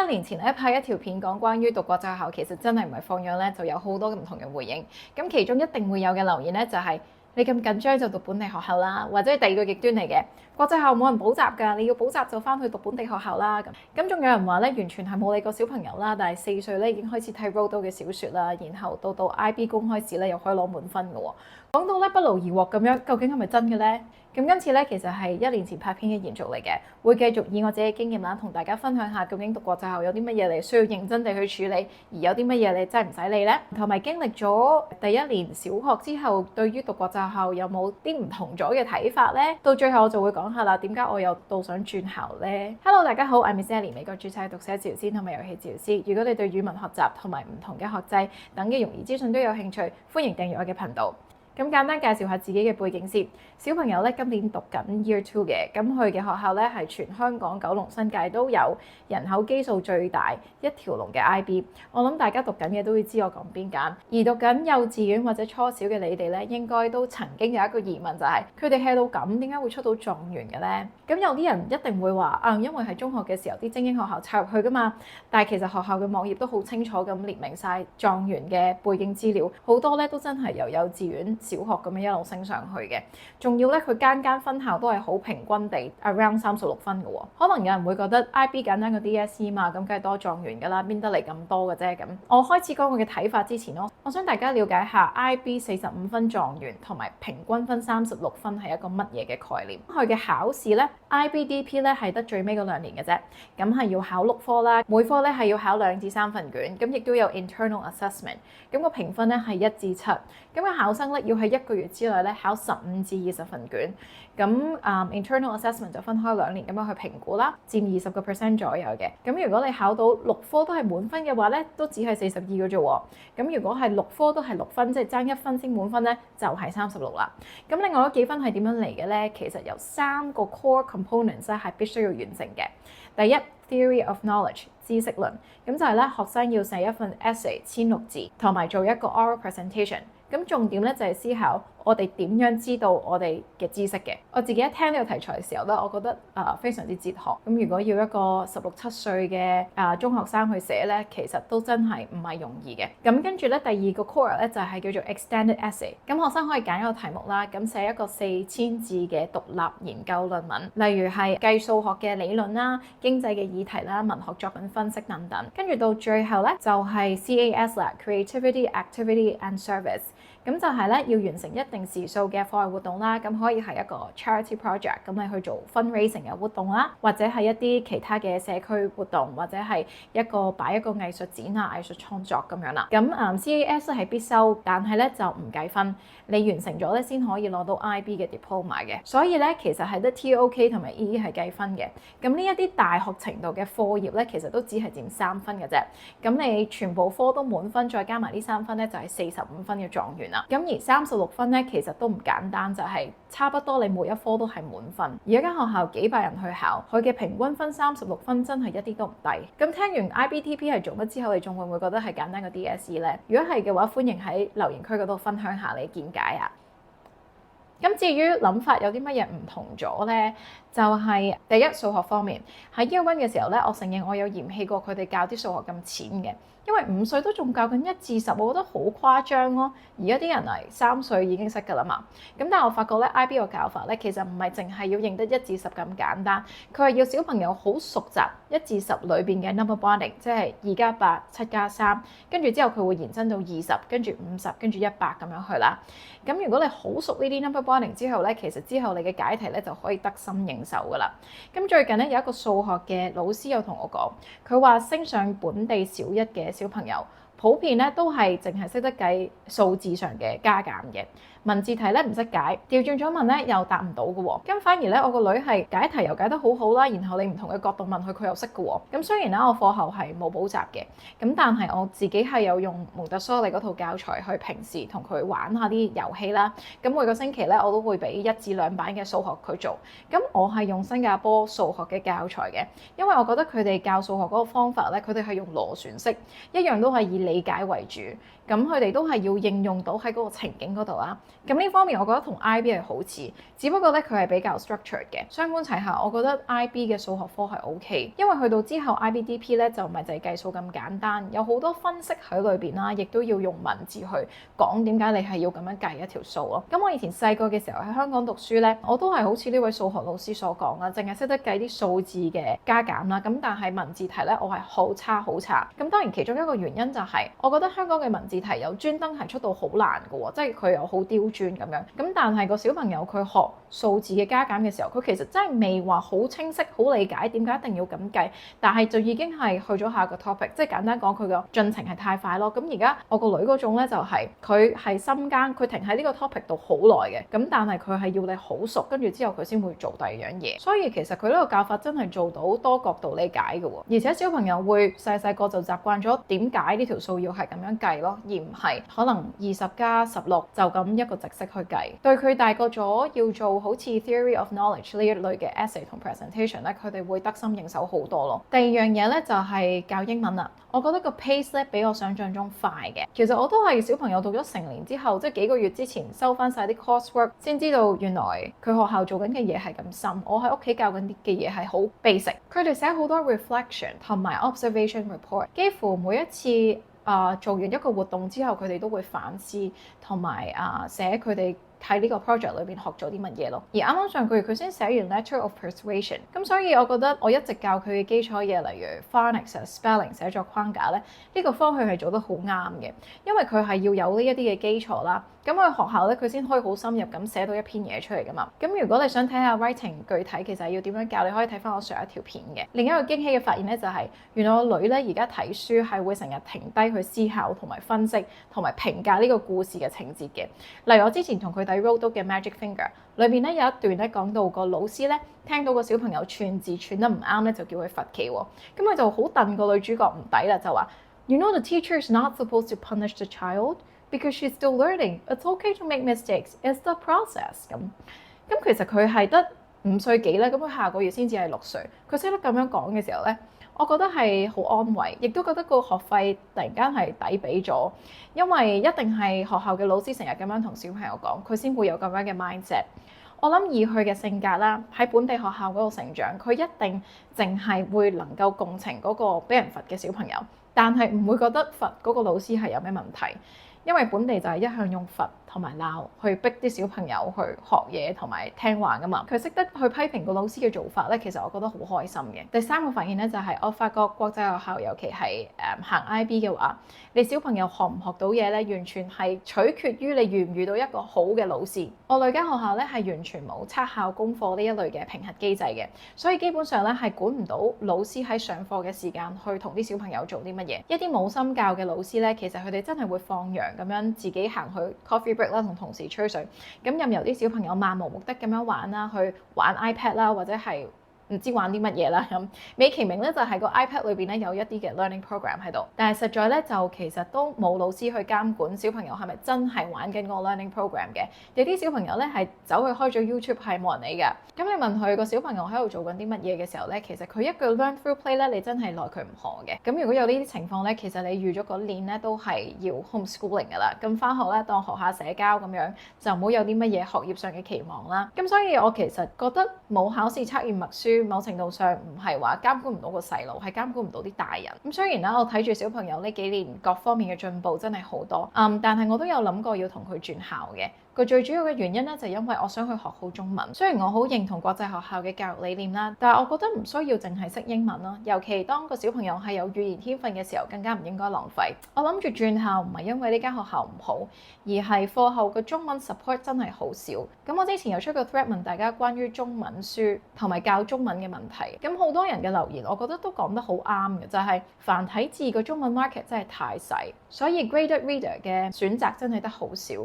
1年前咧拍一條片講關於讀國際學校其實真係唔係放養咧，就有好多唔同嘅回應。咁其中一定會有嘅留言咧就係、你咁緊張就讀本地學校啦，或者係第二個極端嚟嘅，國際學校冇人補習㗎，你要補習就翻去讀本地學校啦。咁仲有人話咧，完全係冇理過小朋友啦，但係4歲咧已經開始睇 Roald Dahl 嘅小説啦，然後到 IB 公開試咧又可以攞滿分嘅喎。講到咧不勞而獲咁樣，究竟係咪真嘅咧？咁今次咧其實係1年前拍片嘅延續嚟嘅，會繼續以我自己嘅經驗啦，同大家分享下究竟讀國際學校有啲乜嘢你需要認真地去處理，而有啲乜嘢你真係唔使理咧。同埋經歷咗第1年小學之後，對於讀國際學校有冇啲唔同咗嘅睇法咧？到最後我就會講下啦，點解我又到想轉校咧 ？Hello， 大家好，我係 Miss Ellie， 美國註冊讀寫治療師同埋遊戲治療師。如果你對語文學習同埋唔同嘅學制等嘅容易資訊都有興趣，歡迎訂閱我嘅頻道。咁簡單介紹下自己嘅背景先。小朋友咧今年讀緊 Year 2嘅，咁佢嘅學校咧係全香港九龍新界都有人口基數最大一條龍嘅 IB。我諗大家讀緊嘅都會知我講邊間。而讀緊幼稚園或者初小嘅你哋咧，應該都曾經有一個疑問就係佢哋 hea 到咁，點解會出到狀元嘅咧？咁有啲人一定會話因為係中學嘅時候啲精英學校插入去噶嘛。但係其實學校嘅網頁都好清楚咁列明晒狀元嘅背景資料，好多咧都真係由幼稚園小學咁樣一路升上去嘅，仲要咧佢間分校都係好平均地 around 36分嘅喎。可能有人會覺得 IB 簡單過 DSE 嘛，咁梗係多狀元㗎啦，邊得嚟咁多嘅啫咁。我開始講我嘅睇法之前咯，我想大家了解下 IB 45分狀元同埋平均分36分係一個乜嘢嘅概念。佢嘅考試咧 IBDP 咧係得最尾嗰2年嘅啫，咁係要考6科啦，每科咧係要考2至3份卷，咁亦都有 internal assessment， 咁個評分咧係1至7，咁個考生咧要喺1個月之內咧考15至20份卷，咁internal assessment 就分開2年咁樣去評估啦，佔20% 左右嘅。咁如果你考到6科都係滿分嘅話咧，都只係42嘅啫喎。咁如果係6科都係6分，即係爭1分先滿分咧，就係36啦。咁另外嗰幾分係點樣嚟嘅咧？其實有3個 core components 咧係必須要完成嘅。第一 theory of knowledge 知識論，咁就係咧學生要寫一份 essay 1600字，同埋做一個 oral presentation。咁重點咧就係思考我哋點樣知道我哋嘅知識嘅。我自己一聽呢個題材嘅時候咧，我覺得非常之哲學。咁如果要一個16、17歲嘅中學生去寫咧，其實都真係唔係容易嘅。咁跟住咧，第二個 core 咧就係叫做 extended essay。咁學生可以揀一個題目啦，咁寫一個4000字嘅獨立研究論文，例如係計數學嘅理論啦、經濟嘅議題啦、文學作品分析等等。跟住到最後咧就係 CAS 啦 ，Creativity, Activity and Service。咁就係咧要完成一定時數嘅課外活動啦，咁可以係一個 charity project，咁你去做 fundraising 嘅活動啦，或者係一啲其他嘅社區活動，或者係擺一個藝術展啊、藝術創作咁樣啦。咁CAS 係必修，但係咧就唔計分，你完成咗咧先可以攞到 IB 嘅 diploma 嘅。所以咧其實係得 TOK 同埋 EE 係計分嘅。咁呢一啲大學程度嘅課業咧，其實都只係佔3分嘅啫。咁你全部科都滿分，再加埋呢3分咧，就係45分嘅狀元。咁而36分咧，其實都唔簡單，就係差不多你每一科都係滿分。而一間學校幾百人去考，佢嘅平均分36分，真係一啲都唔低。咁聽完 IBDP 係做乜之後，你仲會唔會覺得係簡單過 DSE 咧？如果係嘅話，歡迎喺留言區嗰度分享下你見解啊！咁至於諗法有啲乜嘢唔同咗咧？就係第一，數學方面喺 Year 1嘅時候咧，我承認我有嫌棄過佢哋教啲數學咁淺嘅，因為5歲都仲教緊1至10，我覺得好誇張咯。而家啲人嚟3歲已經識㗎啦嘛。咁但係我發覺咧 IB 個教法咧，其實唔係淨係要認得1至10咁簡單，佢係要小朋友好熟習1至10裏邊嘅 number bonding， 即係2+8、7+3，跟住之後佢會延伸到20，跟住50，跟住100咁樣去啦。咁如果你好熟呢啲 number bonding 之後咧，其實之後你嘅解題咧就可以得心應手㗎啦。咁最近咧有一個數學嘅老師有同我講，佢話升上本地小1嘅小朋友，普遍咧都係淨係識得計數字上嘅加減嘅。文字題咧唔識解，調轉咗問咧又答唔到嘅喎。咁反而咧我個女係解題又解得好好啦，然後你唔同嘅角度問佢，佢又識嘅喎。咁雖然咧我課後係冇補習嘅，咁但係我自己係有用蒙特梭利嗰套教材去平時同佢玩下啲遊戲啦。咁每個星期咧我都會俾1至2版嘅數學佢做。咁我係用新加坡數學嘅教材嘅，因為我覺得佢哋教數學嗰個方法咧，佢哋係用螺旋式，一樣都係以理解為主。咁佢哋都係要應用到喺嗰個情景嗰度啦。咁呢方面我覺得同 IB 係好似，只不過咧佢係比較 structured 嘅。相觀齊下，我覺得 IB 嘅數學科係 OK，因為去到之後 IBDP 咧就唔係淨係計數咁簡單，有好多分析喺裏邊啦，亦都要用文字去講點解你係要咁樣計一條數咯。咁我以前細個嘅時候喺香港讀書咧，我都係好似呢位數學老師所講啦，淨係識得計啲數字嘅加減啦。咁但係文字題咧，我係好差好差。咁當然其中一個原因就係，我覺得香港嘅文字題有專登係出到好難嘅喎，即係佢又好刁鑽咁樣。咁但係個小朋友佢學數字嘅加減嘅時候，佢其實真係未話好清晰、好理解點解一定要咁計，但係就已經係去咗下一個 topic，即係簡單講佢個進程係太快咯。咁而家我個女嗰種咧就係佢係深耕，佢停喺呢個 topic 度好耐嘅，咁但係佢係要你好熟，跟住之後佢先會做第二樣嘢。所以其實佢呢個教法真係做到多角度理解嘅喎，而且小朋友會細細個就習慣咗點解呢條數要係咁樣計咯，而唔係可能20+16就咁一個直式去計。對佢大個咗要做好似 theory of knowledge 呢一類嘅 essay 同 presentation 咧，佢哋會得心應手好多咯。第二樣嘢咧就係教英文啦，我覺得個 pace 咧比我想象中快嘅。其實我都係小朋友讀咗成年之後，即係幾個月之前收翻晒啲 coursework，先知道原來佢學校做緊嘅嘢係咁深。我喺屋企教緊啲嘅嘢係好 basic。佢哋寫好多 reflection 同埋 observation report，幾乎每一次做完一個活動之後，佢哋都會反思同埋寫佢哋喺呢個 project 裏邊學咗啲乜嘢咯。而啱啱上個月佢先寫完 letter of persuasion，咁所以我覺得我一直教佢嘅基礎嘢，例如 phonics、spelling、寫作框架咧，呢個方向係做得好啱嘅，因為佢係要有呢一啲嘅基礎啦。咁喺學校咧，佢先可以好深入咁寫到一篇嘢出嚟噶嘛。咁如果你想睇下 writing 具體其實要點樣教，你可以睇翻我上一條片嘅。另一個驚喜嘅發現咧，就係原來我女咧而家睇書係會成日停低去思考同埋分析同埋評價呢個故事嘅情節嘅。例如我之前同佢睇 Roald Dahl 嘅 Magic Finger， 裏邊咧有一段咧講到個老師咧聽到個小朋友串字串得唔啱咧，就叫佢罰企喎。咁佢就好戥個女主角唔抵啦，就話 You know the teacher is not supposed to punish the child。Because she's still learning, it's okay to make mistakes. It's the process. 咁其實佢係得5歲幾咧，咁佢下個月先至係6歲。佢識得咁樣講嘅時候咧，我覺得係好安慰，亦都覺得個學費突然間係抵俾咗，因為一定係學校嘅老師成日咁樣同小朋友講，佢先會有咁樣嘅 mindset。我諗以佢嘅性格啦，喺本地學校嗰度成長，佢一定淨係會能夠共情嗰個俾人罰嘅小朋友，但係唔會覺得罰嗰個老師係有咩問題。因為本地就係一向用罰同埋鬧去逼啲小朋友去學嘢同埋聽話噶嘛，佢識得去批評個老師嘅做法咧，其實我覺得好開心嘅。第三個發現咧就係我發覺國際學校尤其係行 IB 嘅話，你小朋友學唔學到嘢咧，完全係取決於你遇唔遇到一個好嘅老師。我女間學校咧係完全冇測校功課呢一類嘅評核機制嘅，所以基本上咧係管唔到老師喺上課嘅時間去同啲小朋友做啲乜嘢。一啲冇心教嘅老師咧，其實佢哋真係會放羊咁樣自己行去 coffee break 啦，同同事吹水，咁任由啲小朋友漫無目的咁樣玩啦，去玩 iPad 啦，或者係唔知玩啲乜嘢啦咁，美其名咧就係個 iPad 裏邊咧有一啲嘅 learning program 喺度，但係實在咧就其實都冇老師去監管小朋友係咪真係玩緊個 learning program 嘅。有啲小朋友咧係走去開咗 YouTube 係冇人理㗎。咁你問佢個小朋友喺度做緊啲乜嘢嘅時候咧，其實佢一句 learn through play 咧，你真係奈佢唔何嘅。咁如果有呢啲情況咧，其實你預咗嗰年咧都係要 homeschooling 㗎啦。咁返學咧當學下社交咁樣，就唔好有啲乜嘢學業上嘅期望啦。咁所以我其實覺得冇考試測驗默書，某程度上唔係話監管唔到個細路，係監管唔到啲大人。咁雖然咧，我睇住小朋友呢幾年各方面嘅進步真係好多，但係我都有諗過要同佢轉校嘅。個最主要嘅原因咧，就係因為我想去學好中文。雖然我好認同國際學校嘅教育理念啦，但係我覺得唔需要淨係識英文咯。尤其當個小朋友係有語言天分嘅時候，更加唔應該浪費。我諗住轉校唔係因為呢間學校唔好，而係課後嘅中文 support 真係好少。咁我之前有出個 thread 問大家關於中文書同埋教中文嘅問題，咁好多人嘅留言，我覺得都講得好啱嘅，就係繁體字個中文 market 真係太細，所以 graded reader 嘅選擇真係得好少。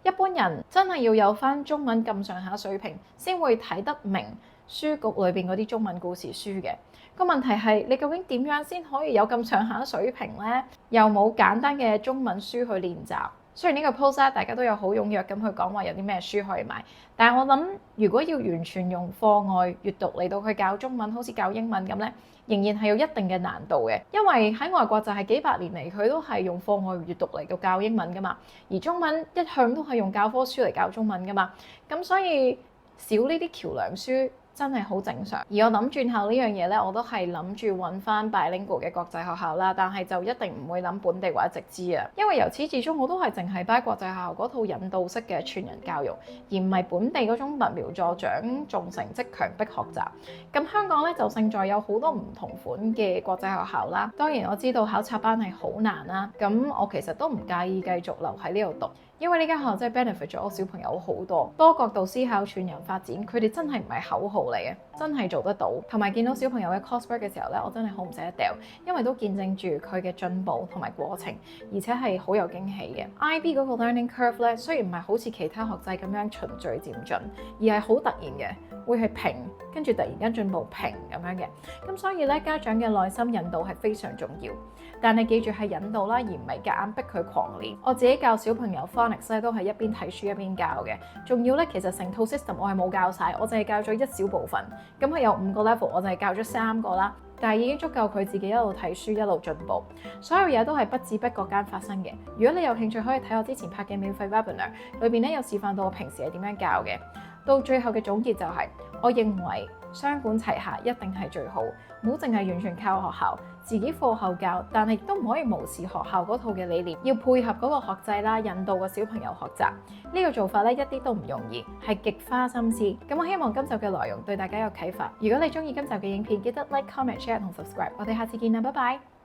一般人真係要有返中文咁上下水平，先會睇得明書局裏邊嗰啲中文故事書嘅。個問題係你究竟點樣先可以有咁上下水平呢？又冇簡單嘅中文書去練習，雖然呢個 post 大家都有好踴躍咁去講話有啲咩書可以買，但係我諗如果要完全用課外閱讀嚟到去教中文，好似教英文咁呢，仍然係有一定嘅難度嘅，因為喺外國就係幾百年嚟佢都係用課外閱讀嚟到教英文噶嘛，而中文一向都係用教科書嚟教中文噶嘛，咁所以少呢啲橋梁書真係好正常。而我諗轉後呢樣嘢呢，我都係諗住揾翻 bilingual 嘅國際學校啦，但係就一定唔會諗本地或者直資啊，因為由始至終我都係淨係 buy 國際學校嗰套引導式嘅全人教育，而唔係本地嗰種拔苗助長、重成績、強迫學習。咁香港呢，就勝在有好多唔同款嘅國際學校啦。當然我知道考察班係好難啦，咁我其實都唔介意繼續留喺呢度讀。因為呢間學校真係 benefit 咗我小朋友好多，多角度思考、全人發展，佢哋真係唔係口號嚟嘅，真係做得到。同埋見到小朋友嘅 coursework 嘅時候咧，我真係好唔捨得掉，因為都見證住佢嘅進步同埋過程，而且係好有驚喜嘅。IB 嗰個 learning curve 咧，雖然唔係好似其他學制咁樣循序漸進，而係好突然嘅，會係平，跟住突然間進步平咁樣嘅。咁所以咧，家長嘅耐心引導係非常重要。但係記住係引導啦，而唔係夾硬逼佢狂練。我自己教小朋友 phonics 咧，都係一邊睇書一邊教嘅。仲要咧，其實成套 system 我係冇教晒，我淨係教咗一小部分。咁佢有5個 level，我就係教咗3個啦。但係已經足夠佢自己一路睇書一路進步。所有嘢都係不知不覺間發生嘅。如果你有興趣，可以睇我之前拍嘅免費 webinar，裏邊咧有示範到我平時係點樣教嘅。到最後嘅總結就係，我認為雙管齊下一定係最好，唔好淨係完全靠學校，自己課後教，但係都唔可以無視學校嗰套嘅理念，要配合嗰個學制啦，引導個小朋友學習。呢個做法咧一啲都唔容易，係極花心思。咁我希望今集嘅內容對大家有啟發。如果你中意今集嘅影片，記得 like、comment、share 同 subscribe。我哋下次見啦，拜拜。